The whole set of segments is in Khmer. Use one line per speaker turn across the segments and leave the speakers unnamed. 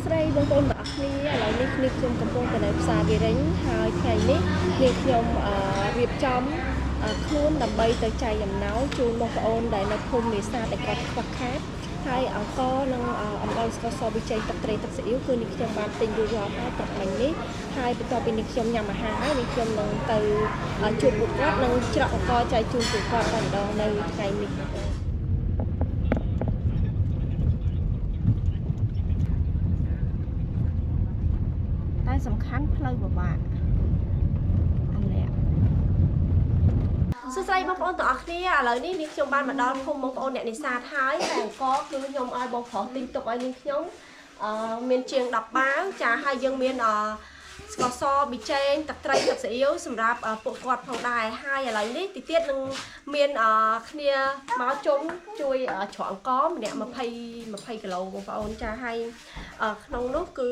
ស្រីបងប្អូនទាំងអស់គ្នាឥឡូវនេះគ្នាខ្ញុំកំពុងទៅនៅផ្សារវារិញហើយថ្ងៃនេះគ្នាខ្ញុំរៀបចំខ្លួនដើម្បីទៅចែកអំណោយជូនបងប្អូនដែលនៅភូមិនេសាទដែលគាត់ខ្វះខាតហើយអង្គនិងអំបិលស្ករសវិជ័យទឹកត្រីទឹកស៊ីអ៊ីវគឺនេះខ្ញុំបានទិញរួចរាល់ហើយប្រហែលនេះហើយបន្ទាប់ពីនេះខ្ញុំញ៉ាំអាហារហើយនេះខ្ញុំនឹងទៅជួបពួកគាត់និងច្រកអង្គចែកជូនពួកគាត់តែម្ដងនៅថ្ងៃនេះសំខាន់ផ្លូវពិបាកអានេះសួស្តីបងប្អូនទាំងអស់គ្នាឥឡូវនេះខ្ញុំបានមកដល់ភូមិបងប្អូនអ្នកនេសាទហើយតែអង្គគឺខ្ញុំឲ្យបងប្រុសទិញទុកឲ្យនាងខ្ញុំមានជាង10បាវចាហើយយើងមានស្ករសប៊ីចេងទឹកត្រីទឹកស៊ីអ៊ីវសម្រាប់ពួកគាត់ផងដែរហើយឥឡូវនេះទីទៀតនឹងមានគ្នាមកជុំជួយច្រកអង្គម្នាក់20គីឡូបងប្អូនចាហើយក្នុងនោះគឺ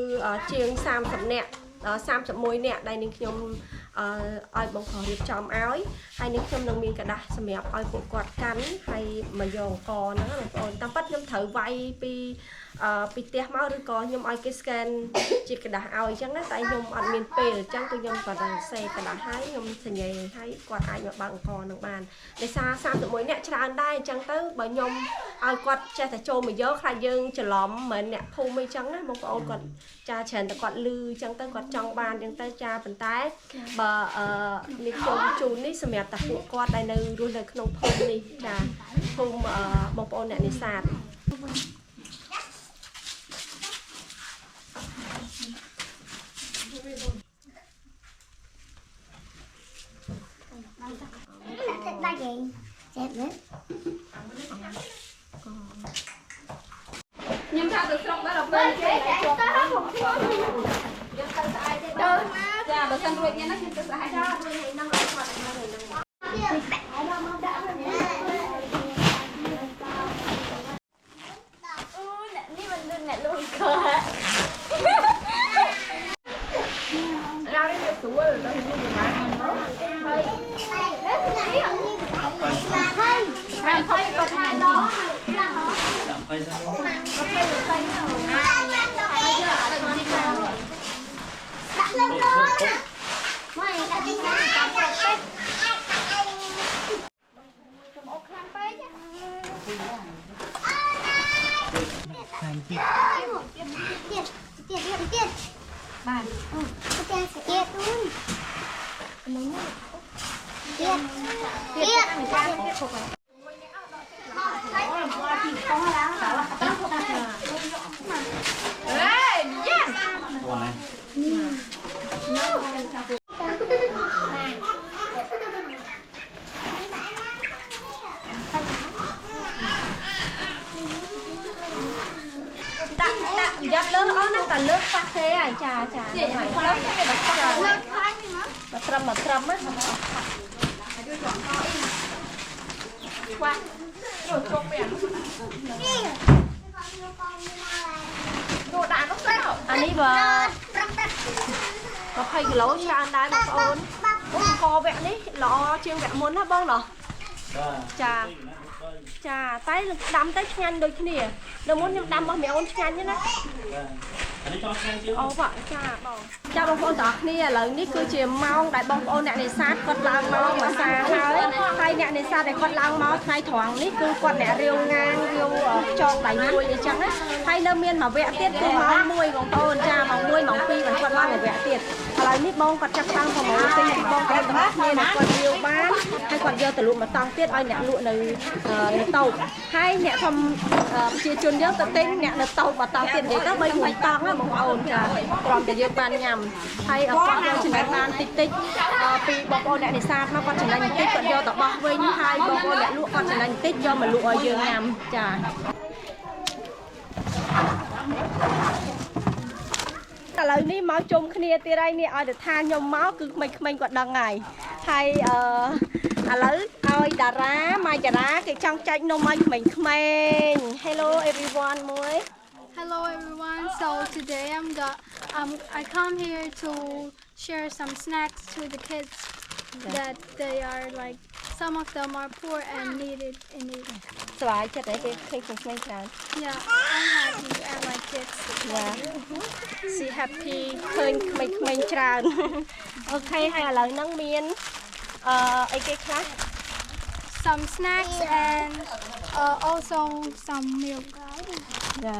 ជាង30នាក់31នាក់ដែលនាងខ្ញុំឲ្យបងប្រុសរៀបចំឲ្យហើយនាងខ្ញុំនឹងមានកระดาษសម្រាប់ឲ្យពួកគាត់កាន់ហើយមកយកអង្គហ្នឹងបងប្អូនតាមពិតខ្ញុំត្រូវវាយពីផ្ទះមកឬក៏ខ្ញុំឲ្យគេ scan ជាกระดาษឲ្យអញ្ចឹងណាតែខ្ញុំអត់មានពេលអញ្ចឹងគឺខ្ញុំគាត់តែសេกระดาษឲ្យខ្ញុំសញ្ញេឲ្យគាត់អាចមកបើកអង្គនឹងបានដោយសារ31នាក់ច្រើនដែរអញ្ចឹងទៅបើខ្ញុំឲ្យគាត់ចេះតែចូលមកយកខ្លាចយើងច្រឡំមិនអ្នកភូមិអីចឹងណាបងប្អូនគាត់ចាច្រើនតែគាត់លឺអញ្ចឹងទៅគាត់ចង់បានអញ្ចឹងទៅចាប៉ុន្តែបើនេះខ្ញុំជូននេះសម្រាប់តែពួកគាត់ដែលនៅរស់នៅក្នុងភូមិនេះចាភូមិបងប្អូនអ្នកនេសាទ
Ba gì? Đẹp nữa.
Nhưng sao được xong đó là bên kia lại chuột dạ, đồ xanh ruột nha nó xin tự lại cho này nâng lại quạt này nâng
Ni mình đừng ngại luôn cơ hả?
ra đi việc sủa rồi tao hình như bán thôi hàng không còn hai đó
đặt lên đó nè mày đặt lên đó tiền bàn tiền sẽ tiền luôn tiền
dắt lớn đó nó là lớp phát thế à trà lớp cái mà trâm á qua rồi chôn biển đồ đạn nó sao anh ấy vừa có hay cái lỗ cho anh đái một ôn co vẹn đấy lọ chiên vẹn muốn hả bông nọ chà tay đâm tay nhanh đôi khi nè đừng muốn đâm mẹ ôn nhanh nhé đó vậy chàoបងប្អូនទាំងអស់គ្នាឥឡូវនេះគឺជាម៉ោងដែលបងប្អូនអ្នកនេសាទគាត់ឡើងមកភាសាហើយអ្នកនេសាទដែលគាត់ឡើងមកថ្ងៃត្រង់នេះគឺគាត់អ្នករាវងាងរាវចងដៃមួយអញ្ចឹងណាហើយនៅមានមួយវគ្គទៀតគឺម៉ោង1បងប្អូនចាម៉ោង1ម៉ោង2គាត់ឡើងមួយវគ្គទៀតឥឡូវនេះបងគាត់ចាប់តាំងប្រមូលទិញបងប្អូនទាំងអស់គ្នាគាត់រាវបានហើយគាត់យកទៅលក់មកតង់ទៀតឲ្យអ្នកលក់នៅតូបហើយអ្នកធំប្រជាជនយើងទៅទិញអ្នកនៅតូបមកតង់ទៀតនិយាយទៅ3 4តង់ណាបងប្អូនចាព្រមតែយើងបានញ៉ាំហើយគាត់យកចំណេញបានតិចពីបងប្អូនអ្នកនេសាទមកគាត់ចំណេញបន្តិចគាត់យកទៅបោះវិញហើយបងប្អូនអ្នកលក់គាត់ចំណេញបន្តិចយកមកលក់ឲ្យយើងញ៉ាំចាឥឡូវនេះមកជុំគ្នាទៀតហើយនេះឲ្យទៅថាខ្ញុំមកគឺក្មេងៗគាត់ដឹងហើយហើយឥឡូវឲ្យតារាម៉ាចារាគេចង់ចែកនំឲ្យក្មេងៗ Hello everyone មួយ
Hello everyone. So today I come here to share some snacks to the kids that they are like some of them are poor and need it in need.
ស្វាយចិត្តតែគេឃើញក្មេងៗច្រើន
Yeah, I'm happy. I like kids.
she happy ឃើញក្មេងៗច្រើនអូខេហើយឥឡូវហ្នឹងមានអីគេខ្លះ
some snacks and also some milk.
ចា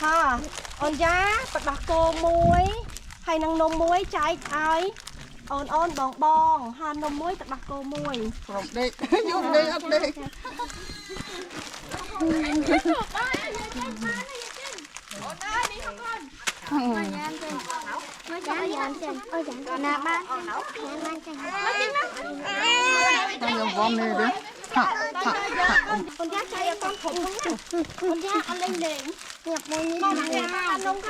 ហាអូនយ៉ាបដោះគោមួយហើយនឹងនំមួយចែកឲ្យអូនបងហើយនំមួយទឹកដោះគោមួយក្រុមដេកយំដេកអត់ដេក
Tao vòng này đấy.
Con giá chay con khủng con giá ăn lên đỉnh nhập môi con giá nông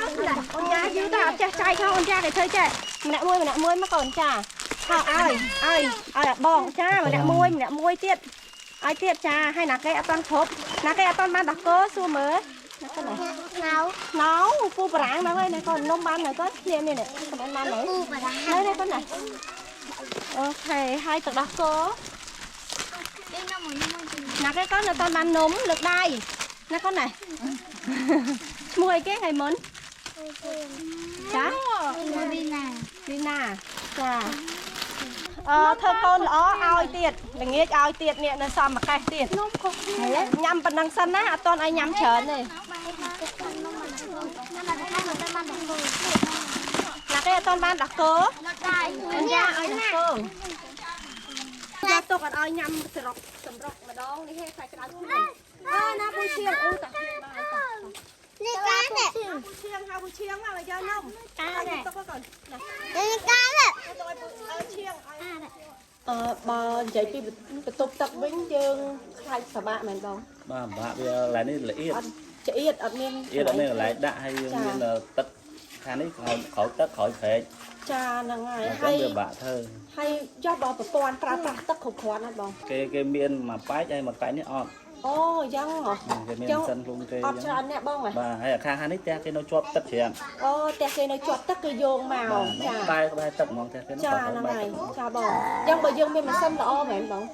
con giá dưới ta chay không con giá để chơi chạy mẹ môi mà còn chả ai bỏng cha mẹ môi tiết ai tiết cha hay là cái toàn khốp là cái toàn ban đặc cơ xua mới nấu phu bảng mà ơi này còn nông ban này có liền này này còn ăn ban này đây đây con này ok hai tật đặc cơ là cái con là toàn ban nấm lực đai là con này mùi cái hay mến chá Vina chà thơ con lõ ao tiệt là nghe ao tiệt nè nó sao mà cái tiệt nhâm phần năng sân á toàn ai nhâm chớn này là cái toàn ban đặc cơ con ra ai đặc cơ ra tôi còn ai nhâm sầm rọc mà đó đi hết phải cái đó nó vui chiêng ta
Đi cá nè.
hai buổi chiêng mà giờ nông cá này tôi còn
Đi cá nè.
bà dạy đi tục tập vĩnh dương khai sở bạn mình không
bà bây giờ lạiនេះល្អៀត
chị ít ở miền
អៀតអត់មានកន្លែងដាក់ហើយយើងមានទឹកខាងនេះក្រោយទឹកក្រោយព្រែក
cha là ngày
ហើយ
hay
វាបាក់ធ្វើ
hay cho bà toàn pra tức khủng khoan hết không
គេមានមួយប៉ែកហើយមួយប៉ែកនេះអត់
ô dân hả
គេមានសិនខ្លួនគេ
ọt cho anh nè bông này
បាទហើយខាងនេះផ្ទះគេនៅជាប់ទឹកច្រើន
ô tè cây nó chọt tức cái vô màu
បែ
cha
រទឹកហ្មងផ្ទះគេនោះ
cha là ngày cha bông dân bà dương miền mà xâm là ô mẹ bông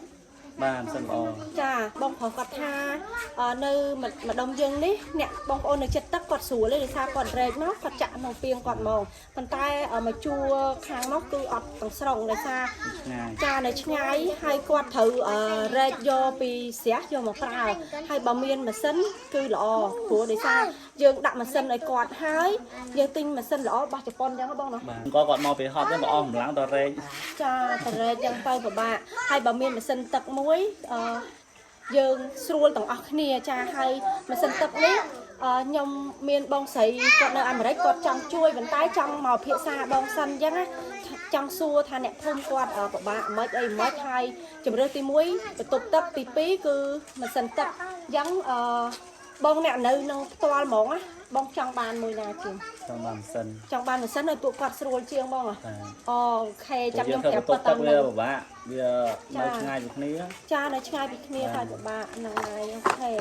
បាទសិនល្អ
ចាបងខកត់ថានៅម្ដុំយើងនេះអ្នកបងប្អូននៅចិត្តទឹកគាត់ស្រួលទេដោយសារគាត់រែកមកគាត់ចាក់នៅពីងគាត់មកប៉ុន្តែមកជួខាងមកគឺអត់ទាំងស្រុងដោយសារ
ឆ្ងាយ
ចានៅឆ្ងាយហើយគាត់ត្រូវរែកយកពីស្រះយកមកប្រើហើយបើមានម៉ាស៊ីនគឺល្អព្រោះដោយសារយើងដាក់ម៉ាស៊ីនឲ្យគាត់ហើយយើងទិញម៉ាស៊ីនល្អរបស់ជប៉ុនអញ្ចឹងបងណា
បាទគាត់មកពីហត់ទៅអស់កម្លាំងដល់រែក
ចាតរែកយ៉ាងទៅពិបាកហើយបើមានម៉ាស៊ីនទឹកមួយយើងស្រួលទាំងអស់គ្នាចាហើយម៉ាស៊ីនទឹកនេះខ្ញុំមានបងស្រីគាត់នៅអាមេរិកគាត់ចង់ជួយប៉ុន្តែចង់មកភាសាបងសិនអញ្ចឹងណាចង់សួរថាអ្នកភូមិគាត់ពិបាកមិនអីមិនហើយជំរឿនទី1បន្ទប់ទឹកទី2គឺម៉ាស៊ីនទឹកអញ្ចឹងបងអ្នកនៅនឹងផ្ទាល់ហ្មងណាបងចង់បានមួយណាជាង
ចង់បានម៉ាស៊ីន
ចង់បានម៉ាស៊ីនឲ្យពួកគាត់ស្រួលជាងបងអូខេចាំខ្ញុំប្រាប់
ទឹក
គាត់
វា
តាម
ពិបាកវានៅឆ្ងាយពីគ្នា
ចានៅឆ្ងាយពីគ្នាតែពិបាកហ្នឹងហើយអូខេ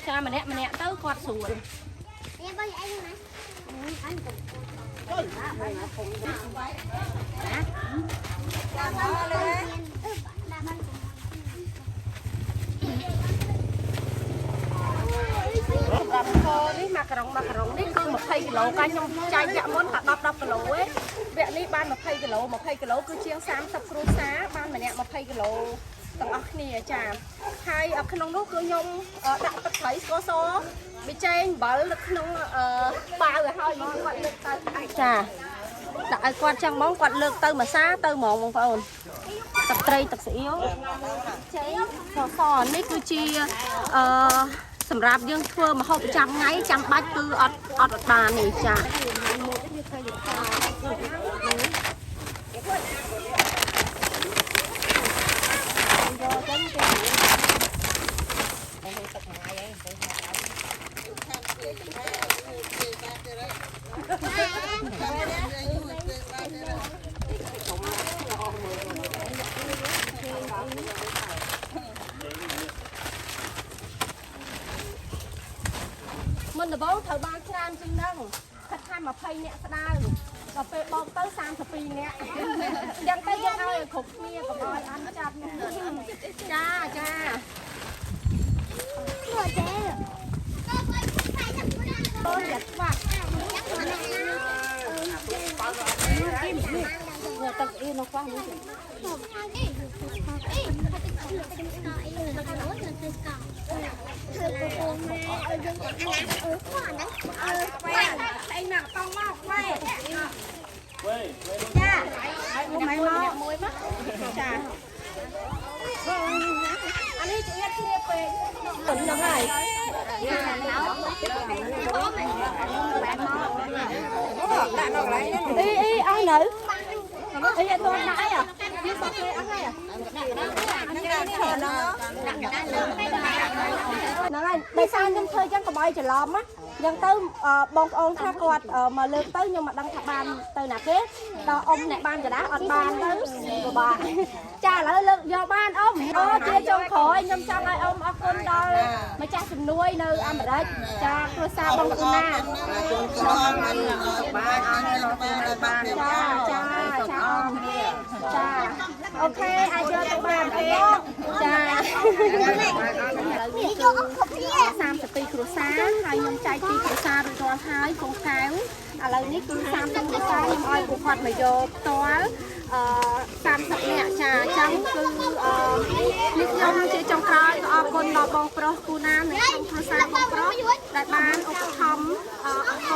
ចាម្នាក់ទៅគាត់ស្រួល
Đi bao nhiêu anh này? Anh cũng. នេះម៉ាការ៉ុងនេះគឺ20គីឡូកាខ្ញុំចាយចាក់មុនតែ10គីឡូឯងវគ្គនេះបាន20គីឡូគឺជាង30គ្រួសារបានម្នាក់20គីឡូទាំងអស់គ្នាចាហើយក្នុងនោះគឺខ្ញុំដាក់ទឹកត្រីស្ករសប៊ីចេងអំបិលនៅក្នុងបាវឲ្យហើយហ្មងគាត់លើកទៅចាដាក់ឲ្យគាត់ចឹងហ្មងគាត់លើកទៅមួយសាទៅហ្មងបងប្អូនទឹកត្រីទឹកស៊ីអ៊ីវចេងស្ករសនេះគឺជាសម្រាប់យើងធ្វើម្ហូបប្រចាំថ្ងៃចាំបាច់គឺអត់បាននេះចាមុនដំបូងត្រូវបានច្រើនជាងហ្នឹងខិតថា20នាក់ស្ដើងដល់ពេលបោកទៅ32នាក់យ៉ាងទៅយើងឲ្យគ្រប់គ្នាកុំឲ្យអានចាប់ចាចា Ngồi chế. Con phải thằng của
ý ai nữ ý anh tôi nãy à nói đây sao nhưng thôi chẳng có bay trở lòm á dân tới bông ôn thác quạt mà lương tới nhưng mà đang thạc bàn từ nãy kế đó ông nè ban cho đá ọt bàn tới của bà cha là lượng do ban ông chia trong khỏi nhưng trong ai ông ở con đó mà cha chừng nuôi nơi ăn ở đây cha tôi xa bông con na cha ok ai chơi tụi bạn cha 32 គ្រួសារហើយខ្ញុំចែកពីគ្រួសាររួចរាល់ហើយកូនកែវឥឡូវនេះគឺ30គ្រួសារខ្ញុំឲ្យពួកគាត់មកយកផ្ទាល់30នាក់ចាអញ្ចឹងគឺនេះខ្ញុំជាចុងក្រោយក៏អរគុណដល់បងប្រុសគូណានិងក្រុមគ្រួសារបងប្រុសដែលបានឧបត្ថម្ភអង្គ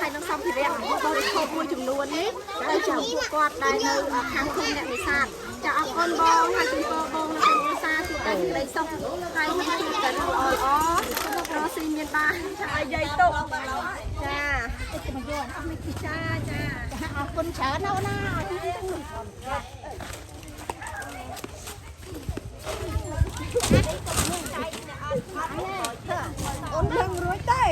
ហើយនឹងសម្ភារៈបរិភោគមួយចំនួននេះទៅជូនពួកគាត់ដែលនៅខាងភូមិអ្នកនេសាទចាអរគុណបងហើយជូនបងនិងគ្រួសារជួបតែសេចក្តីសុខហើយនឹងជួបតែល្អរស់ស៊ីមានបានឲ្យយាយទុកចាអរគុណច្រើនណាស់ណាអូននឹងរួចទេ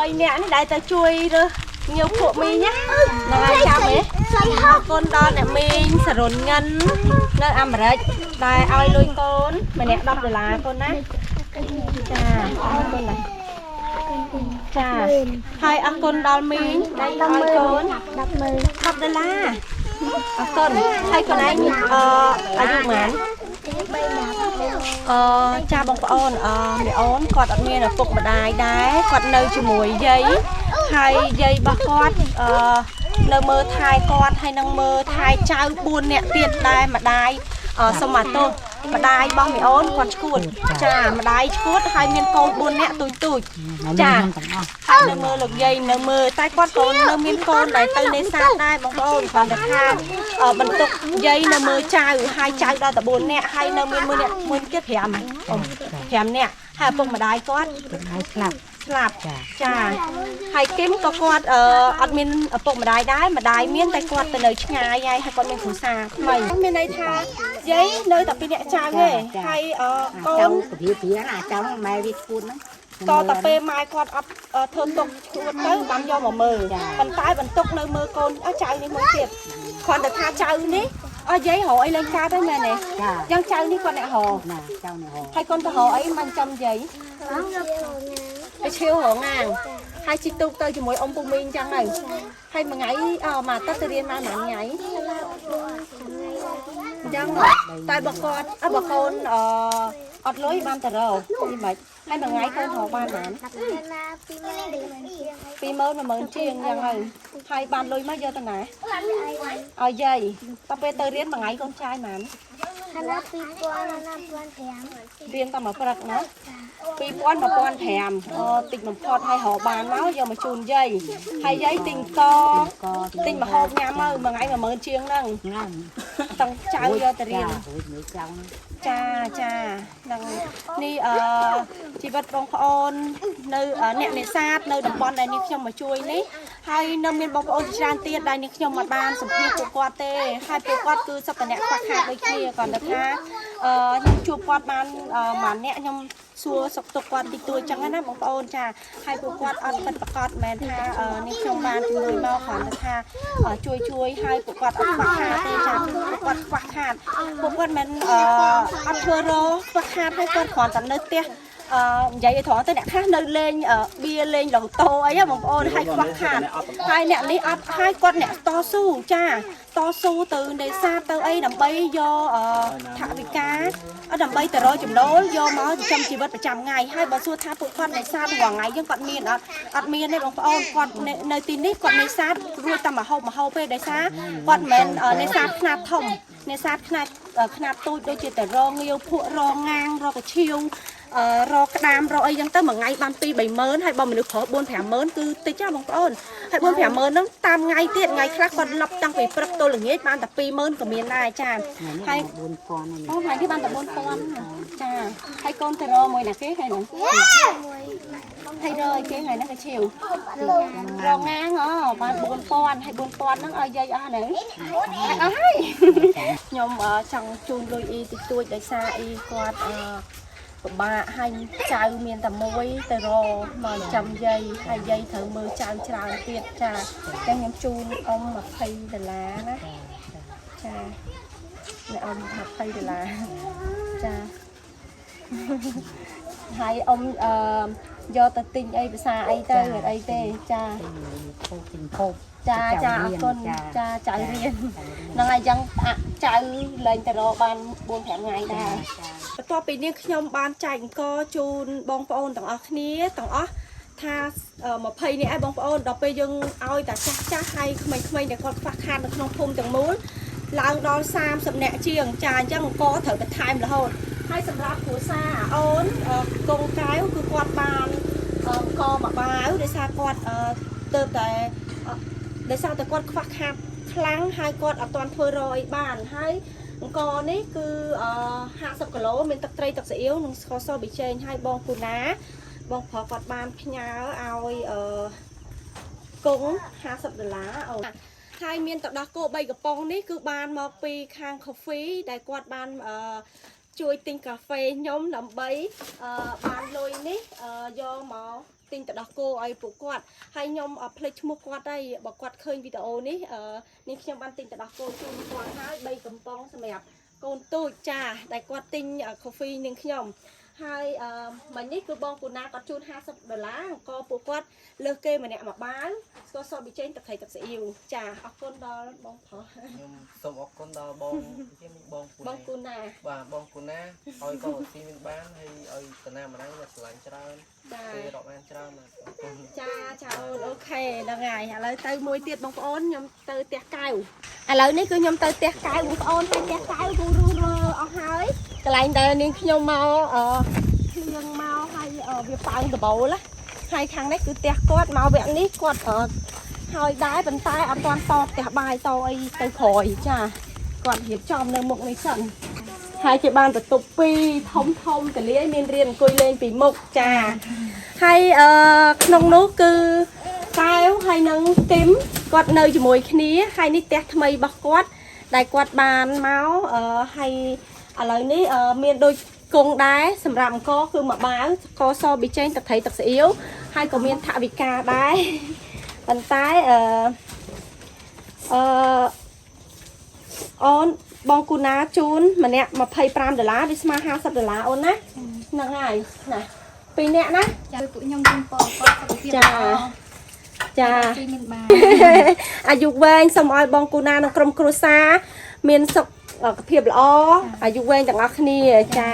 3នាក់នេះដែលទៅជួយរើសញៀវពួកមីណាថ្ងៃចាំហ៎អរគុណដល់អ្នកមីងសរុនងិននៅអាមេរិកដែលឲ្យលុយកូនម្នាក់$10កូនណាចាអរគុណណាចាហើយអរគុណដល់មីងដែលឲ្យកូន$10អរគុណហើយកូនឯងអាយុប៉ុន្មានចាបងប្អូនមីអូនគាត់អត់មានឪពុកម្ដាយដែរគាត់នៅជាមួយយាយហើយយាយរបស់គាត់នៅមើលថែគាត់ហើយនឹងមើលថែចៅ4នាក់ទៀតដែរម្ដាយសុំអាទោសម្ដាយរបស់មីអូនគាត់ឈួតចាម្ដាយឈួតហើយមានកូន4នាក់ទូចចាហើយនៅមើលលោកយាយនៅមើលតែគាត់ក៏នៅមានកូនដែលទៅនេសាទដែរបងប្អូនគាត់ថាបន្ទុកយាយនៅមើលចៅហើយចៅដល់តែ4នាក់ហើយនៅមាន1នាក់មួយទៀត5នាក់ហើយឪពុកម្ដាយគាត់ស្លាប់ចាហើយគឹមក៏គាត់អត់មានឪពុកម្ដាយដែរម្ដាយមានតែគាត់ទៅនៅឆ្ងាយហើយគាត់មានគ្រួសារថ្មីមានន័យថាយាយនៅតែពីអ្នកចៅទេហើយកូនព្រាអាចង់ម៉ែវាឈួតហ្នឹងតតែពេលម៉ែគាត់អត់ធ្វើទុកឈួតទៅបានយកមកមើលប៉ុន្តែបន្ទុកនៅមើលកូនចៅនេះមួយទៀតគាត់ទៅថាចៅនេះយាយរកអីលេងកើតហ្នឹងមែនទេយ៉ាងចៅនេះគាត់អ្នករកណាចៅអ្នករកហើយកូនទៅរកអីមិនចាំយាយទៅឈៀវរងងាងហើយជីទូកទៅជាមួយអ៊ំពូមីងអញ្ចឹងទៅហើយមួយថ្ងៃមកទឹកទៅរៀនមកមួយថ្ងៃអញ្ចឹងតែបើគាត់បើកូនអត់លុយបានទៅរកនេះមិនហើយមួយថ្ងៃកូនរកបានបាន20000ជាងអញ្ចឹងហើយបានលុយមកយកទៅណាឲ្យយាយតទៅពេលទៅរៀនមួយថ្ងៃកូនចាយបានរៀនតែមកព្រឹកណា2000 1500តិចបំផុតហើយរកបានមកយកមកជូនយាយហើយយាយទិញទិញមកហូបញ៉ាំមកមួយថ្ងៃ10000ជាងហ្នឹងតង់ចៅយកទៅរៀនចាហ្នឹងនេះជីវិតបងប្អូននៅអ្នកនេសាទនៅតំបន់ដែលនេះខ្ញុំមកជួយនេះហើយនៅមានបងប្អូនច្រើនទៀតដែលនេះខ្ញុំមកបានសម្ភាសពួកគាត់ទេហើយពួកគាត់គឺសុទ្ធតែអ្នកខ្វះខាតដូចគ្នាគាត់ថាខ្ញុំជួបគាត់បានមួយអ្នកខ្ញុំសួរសុខទុក្ខគាត់តិចតួចចឹងណាបងប្អូនចាហើយពួកគាត់អត់ពិតប្រាកដមែនថានេះខ្ញុំបានជំនួយមកគ្រាន់តែថាជួយហើយពួកគាត់អត់ខ្វះខាតទេចាពួកគាត់ខ្វះខាតពួកគាត់មិនអត់ធ្វើរខ្វះខាតហើយគាត់គ្រាន់តែនៅផ្ទះ
និយាយឲ្យត្រង់ទៅអ្នកខ្លះនៅលេងបៀលេងឡូតូអីបងប្អូនហើយខ្វះខាតហើយអ្នកនេះអត់ហើយគាត់អ្នកតស៊ូចាតស៊ូទៅនេសាទទៅអីដើម្បីយកថវិកាដើម្បីទៅរកចំណូលយកមកចិញ្ចឹមជីវិតប្រចាំថ្ងៃហើយបើសួរថាពួកគាត់នេសាទរាល់ថ្ងៃយើងគាត់មានអត់មានទេបងប្អូនគាត់នៅទីនេះគាត់នេសាទរួចតែមហូបពេលដោយសារគាត់មិនមែននេសាទខ្នាតធំនេសាទខ្នាតតូចដូចជាតែរងងាវភក់រងងាងរកឈៀវរកក្តាមរកអីចឹងទៅមួយថ្ងៃបាន2-30000ហើយបើមនុស្សប្រុស4-50000គឺតិចណាបងប្អូនហើយ4-50000ហ្នឹងតាមថ្ងៃទៀតថ្ងៃខ្លះគាត់លប់តាំងពីព្រឹកទល់ល្ងាចបានតែ20000ក៏មានដែរចាហើយ4000អូថ្ងៃនេះបានតែ4000ចាហើយកូនទៅរកមួយណាគេហើយហ្នឹងហើយរកគេហើយហ្នឹងក៏ឈៀវរងងាងបាន4000ហើយ4000ហ្នឹងឲ្យយាយអស់ហ្នឹងអស់ហើយខ្ញុំចង់ជូនលុយអ៊ីតិចតួចដោយសារអ៊ីគាត់ពិបាកហើយចៅមានតែមួយទៅរកមកចាំយាយហើយយាយត្រូវមើលចៅច្រើនទៀតចាតែខ្ញុំជូនអ៊ំ$20ណាចាអ្នកអ៊ំ$20ចាហើយអ៊ំយកទៅទិញអីភាសាអីទៅអីទេចាចាចាអរគុណចាចៅរៀនហ្នឹងហើយចឹងចៅលែងទៅរកបាន4-5ថ្ងៃដែរបន្ទាប់ពីនេះខ្ញុំបានចែកអង្គជូនបងប្អូនទាំងអស់គ្នាទាំងអស់ថា20នាក់ឯងបងប្អូនដល់ពេលយើងឲ្យតែចាស់ហើយក្មេងៗដែលគាត់ខ្វះខាតនៅក្នុងភូមិទាំងមូលឡើងដល់30នាក់ជាងចាអញ្ចឹងអង្គត្រូវបន្ថែមរហូតហើយសម្រាប់គ្រួសារអូនកងកែវគឺគាត់បានអង្គមួយបាវដោយសារគាត់ទៅតែដោយសារតែគាត់ខ្វះខាតខ្លាំងហើយគាត់អត់ទាន់ធ្វើរអីបានហើយអង្គនេះគឺ50គីឡូមានទឹកត្រីទឹកស៊ីអ៊ីវនិងស្ករសប៊ីចេងហើយបងពូណាបងប្រុសគាត់បានផ្ញើឲ្យគង់$50អូហើយមានទឹកដោះគោ3កំប៉ុងនេះគឺបានមកពីខាង Coffee ដែលគាត់បានជួយទិញកាហ្វេខ្ញុំដើម្បីបានលុយនេះយកមកទិញទឹកដោះគោឲ្យពួកគាត់ហើយខ្ញុំភ្លេចឈ្មោះគាត់ហើយបើគាត់ឃើញវីដេអូនេះនេះខ្ញុំបានទិញទឹកដោះគោជូនគាត់ហើយ3កំប៉ុងសម្រាប់កូនទូចចាដែលគាត់ទិញ Coffee នឹងខ្ញុំហើយមិញនេះគឺបងពូណាគាត់ជូន$50អង្គពួកគាត់លើសគេម្នាក់មួយបាវស្ករសប៊ីចេងទឹកត្រីទឹកស៊ីអ៊ីវចាអរគុណដល់បងប្រុស
ខ្ញុំសូមអរគុណដល់បងពូណាបាទបងពូណាឲ្យកូនស៊ីមានបានហើយឲ្យតាណាម្ដងមកឆ្លាញ់ច្រើនពេលរកបានច្រើន
ចាអូខេហ្នឹងហើយឥឡូវទៅមួយទៀតបងប្អូនខ្ញុំទៅផ្ទះកៅឥឡូវនេះគឺខ្ញុំទៅផ្ទះកៅបងប្អូនហើយផ្ទះកៅគឺរួចអស់ហើយកន្លែងដែលនាងខ្ញុំមកភ្លៀងមកហើយវាប៉ើងដបូលហើយខាងនេះគឺផ្ទះគាត់មកវគ្គនេះគាត់ហើយដែរប៉ុន្តែអត់ទាន់តផ្ទះបាយតអីទៅក្រោយចាគាត់រៀបចំនៅមុខនេះសិនហើយគេបានបន្ទប់2ធំតលាយមានរៀនអង្គុយលេងពីមុខចាហើយក្នុងនោះគឺកែវហើយនឹងគឹមគាត់នៅជាមួយគ្នាហើយនេះផ្ទះថ្មីរបស់គាត់ដែលគាត់បានមកហើយឥឡូវនេះមានដូចគង់ដែរសម្រាប់អង្គគឺមួយបាវស្ករសប៊ីចេងទឹកត្រីទឹកស៊ីអ៊ីវហើយក៏មានថវិកាដែរប៉ុន្តែអូនបងគូណាជូនម្នាក់$25វាស្មើ$50អូនណាហ្នឹងហើយណា2នាក់ណា
ចាពួកខ្ញុំជូនពរសុខភាពល្អ
ចា
មានបាន
អាយុវែងសូមឲ្យបងគូណានិងក្រុមគ្រួសារមានសុខភាពល្អអាយុវែងទាំងអស់គ្នាចា